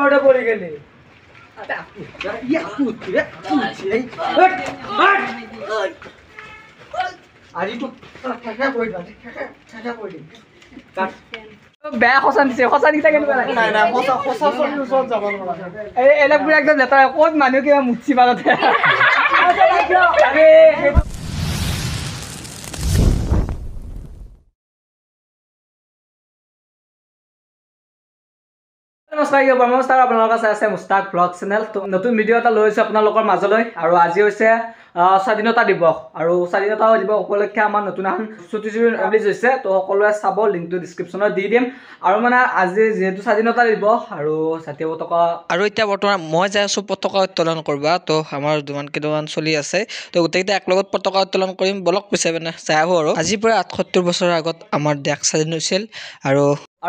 মাৰতে পড়ে গেলে বেয়া সঁচান দিছে সঁচা দিছে কেনেকুৱা লাগে এইবিলাক পুৰা একদম লেতেৰা ক'ত মানুহ কিবা মুচি পালতে নমস্কাৰ আপোনালোকৰ চাই আছে মুস্তাক ব্লগ চেনেল। তো নতুন ভিডিঅ' এটা লৈ আহিছোঁ আপোনালোকৰ মাজলৈ আৰু আজি হৈছে স্বাধীনতা দিৱস আৰু স্বাধীনতা দিৱস উপলক্ষে আমাৰ নতুন এখন ছুটি ৰিলিজ হৈছে। তো সকলোৱে চাব, লিংকটো ডিছক্ৰিপশ্যনত দি দিম। আৰু মানে আজি যিহেতু স্বাধীনতা দিৱস আৰু জাতীয় পতাকা আৰু এতিয়া বৰ্তমান মই যাই আছোঁ পতাকা উত্তোলন কৰিব। তো আমাৰ কেইটামান চলি আছে, তো গোটেইকেইটা একলগত পতাকা উত্তোলন কৰিম। বলক পিছে মানে চাই আহোঁ। আৰু আজিৰ পৰা ৭৮ বছৰৰ আগত আমাৰ দেশ স্বাধীন হৈছিল। আৰু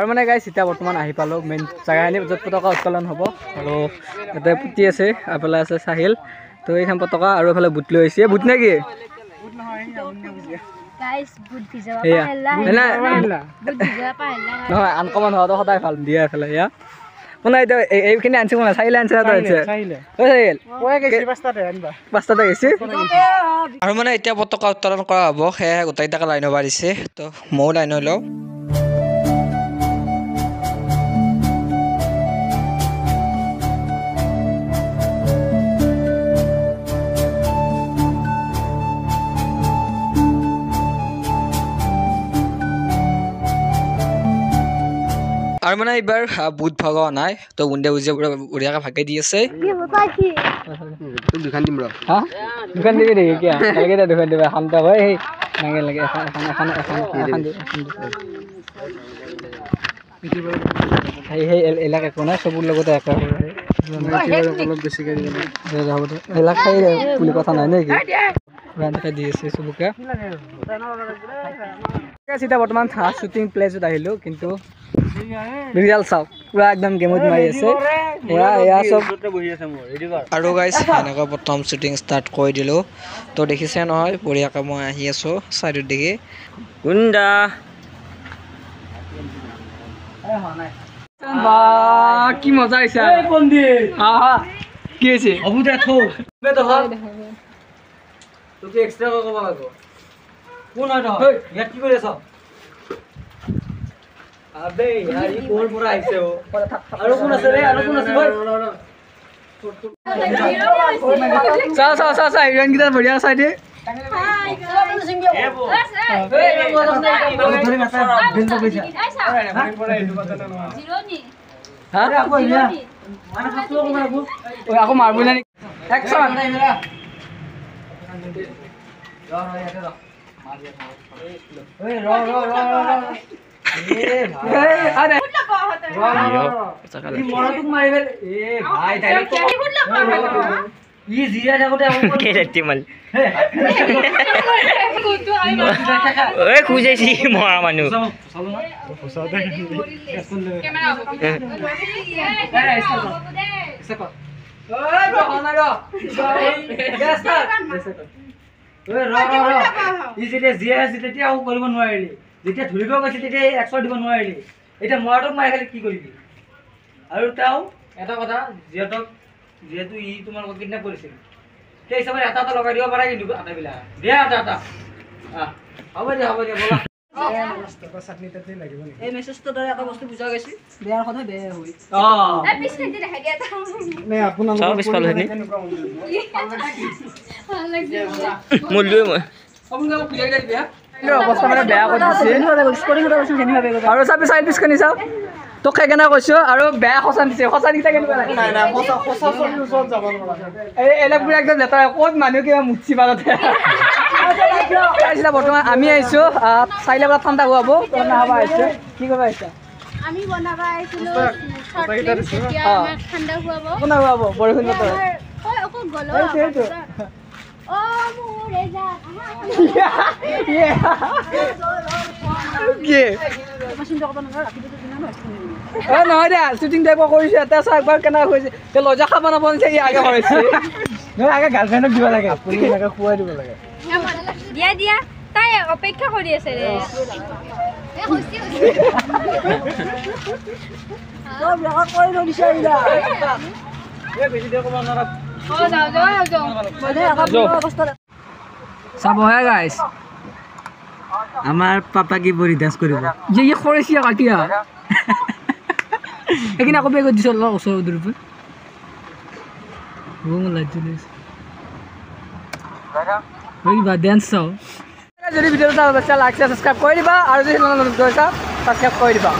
মানে গাইছ এতিয়া বৰ্তমান আহি পালোঁ মেইন জেগাখিনি য'ত পতাকা উত্তোলন হ'ব। আৰু ইয়াতে পুতি আছে, এইফালে আছে চাহিল। তো এইখন পতাকা আৰু এইফালে বুট লৈ আহিছে। বুট নে কি? নহয়, আনকমন হোৱাটো সদায় ভাল দিয়া এইফালে। এয়া কোনে এতিয়া এইখিনি আনিছে, কোনে চাহিলে আনিছে? পাঁচটাতে গৈছে। আৰু মানে এতিয়া পতাকা উত্তোলন কৰা হ'ব, সেয়েহে গোটেইকেইটাকে লাইন হ'ব দিছে। তো ময়ো লাইন হৈ লওঁ। আৰু মানে এইবাৰ বুট ভগোৱা নাই, তো বুন্দে বুজিয়ে বঢ়িয়াকৈ ভাগে দি আছে। দুখন দিম ৰ, দুখন দিবি নেকি? কিয় নালাগে? দুখন দিবা, শান্ত হয়। সেই নাগে লাগে এখন সেই এইবিলাক একো নাই, চবৰ লগতে একে অলপ বেছিকৈ এইবিলাক খাই বুলি কথা নাই নেকি? দি আছে চবকে। এতিয়া বৰ্তমান শ্বুটিং প্লেচত আহিলোঁ, কিন্তু ৰিজাল্ট চাওক, পুৰা একদম গেমত মাৰি আছে। এয়া চব আৰু গাইছ এনেকৈ প্ৰথম শ্বুটিং ষ্টাৰ্ট কৰি দিলোঁ। তো দেখিছে নহয় বঢ়িয়াকৈ মই আহি আছোঁ চাইডৰ দিকে। গুণ্ডা কি মজা হৈছে। কি হৈছে? তোকে এক্সট্ৰা ক'ব লাগিব। কোন হয় তই? ইয়াত কি কৰি আছ? আবে ইয়াৰ ই কোৰ পৰা আহিছে। আৰু কোন আছে ৰে? আৰু কোন আছে? চা হিৰোইন কেইটা বঢ়িয়া চাই দে। আকৌ মাৰব নাই খুজাইছি মৰা মানুহ। যেতিয়া কৰিব নোৱাৰিলি, যেতিয়া ধৰিব গৈছিল তেতিয়া 100 দিব নোৱাৰিলি, এতিয়া মৰাটোক মাৰি খালি কি কৰিবি? আৰু তেওঁ এটা কথা, যিহেতু ই তোমাৰ লগত কিডনেপ কৰিছিল, সেই হিচাপে এটা লগাই দিব পাৰে। কিন্তু আটাইবিলাক দিয়া এটা হ'ব দিয়া বলা। চাটনি তাটনি লাগিব নেকি? এই মেছেজটো দ্বাৰা এটা বস্তু বুজা গৈছে, বেয়াৰ কথা বেয়া হয়। অৱস্থা মানে বেয়া কৰি দিছে। আৰু চাবি চাইড পিছ কিনি চাওক, তোক সেইকাৰণে কৈছোঁ। আৰু বেয়া সঁচান দিছে, সঁচা দিছে কেনেকুৱা লাগে? এইবিলাক পুৰা একদম লেতেৰা, ক'ত মানুহ কিবা মুচি পালতে। বৰ্তমান আমি আহিছোঁ চাৰিলে পৰা ঠাণ্ডা খুৱাব খাব আহিছোঁ। কি কৰিব আহিছা? আমি বনাব আহিছিলোঁ ঠাণ্ডা খুৱাব। কোনে খুৱাব? বৰষুণ বতৰ। নহয় দে, শ্বুটিং টাইপ কৰিছে। এতিয়া চাই একবাৰ কেনেকৈ কৰিছে, লজা খাব নাপাইছে। ই আগে কৰিছে নহয়, আগে গাৰ্লফ্ৰেণ্ডক দিব লাগে, আপুনি এনেকৈ খুৱাই দিব লাগে। দিয়া তাই অপেক্ষা কৰি আছে। চাব হে গাইছ আমাৰ পাপা কি বৰি ডান্স কৰিব যে ইয়ে খৰেচিয়া কাটিয়া এইখিনি আকৌ বেগত দিছ অলপ ওচৰৰ দূৰৰ পৰা ডেন্স চাওঁ যদি ভিডিঅ'টো চাব লাইক ছাবস্ক্ৰাইব কৰি দিবা আৰু যদি নতুন কৰিছা ছাবস্ক্ৰাইব কৰি দিবা